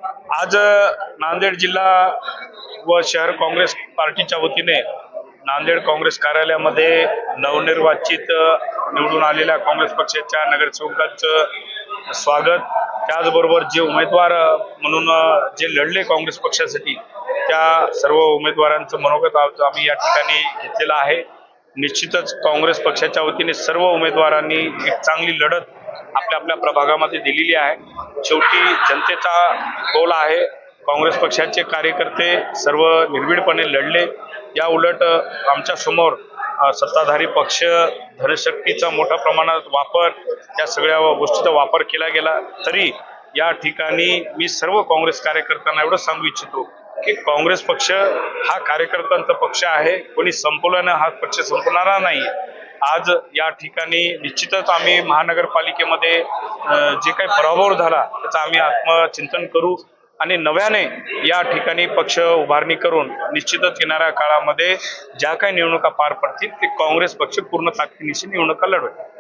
आज नांदेड जिल्हा व शहर काँग्रेस पार्टीच्या वतीने नांदेड काँग्रेस कार्यालयामध्ये नवनिर्वाचित निवडून आलेल्या काँग्रेस पक्षाच्या नगरसेवकांचं स्वागत, त्याचबरोबर जे उमेदवार म्हणून जे लढले काँग्रेस पक्षासाठी त्या सर्व उमेदवारांचं मनोगत आम्ही या ठिकाणी घेतलेलं आहे। निश्चितच काँग्रेस पक्षाच्या वतीने सर्व उमेदवारांनी एक चांगली लढत आपल्या आपल्या प्रभागामध्ये दिलेली आहे। शेवटी जनतेचा कौल आहे। काँग्रेस पक्षाचे कार्यकर्ते सर्व निर्भीडपणे लढले। या उलट आमच्या समोर सत्ताधारी पक्ष धनशक्तीचा मोठ्या प्रमाणात वापर, त्या सगळ्या गोष्टीचा वापर केला गेला। तरी या ठिकाणी मी सर्व काँग्रेस कार्यकर्त्यांना एवढं सांगू इच्छितो की काँग्रेस पक्ष हा कार्यकर्त्यांचा पक्ष आहे। कोणी संपवल्याने हा पक्ष संपणारा नाही। आज या ठिकाणी निश्चितच आम्ही महानगरपालिकेमध्ये जे काही पराभव झाला त्याचं आम्ही आत्मचिंतन करू आणि नव्याने या ठिकाणी पक्ष उभारणी करून निश्चितच येणाऱ्या काळामध्ये ज्या काही निवडणुका पार पडतील ते काँग्रेस पक्ष पूर्ण ताकदीनिशी निवडणुका लढवेल।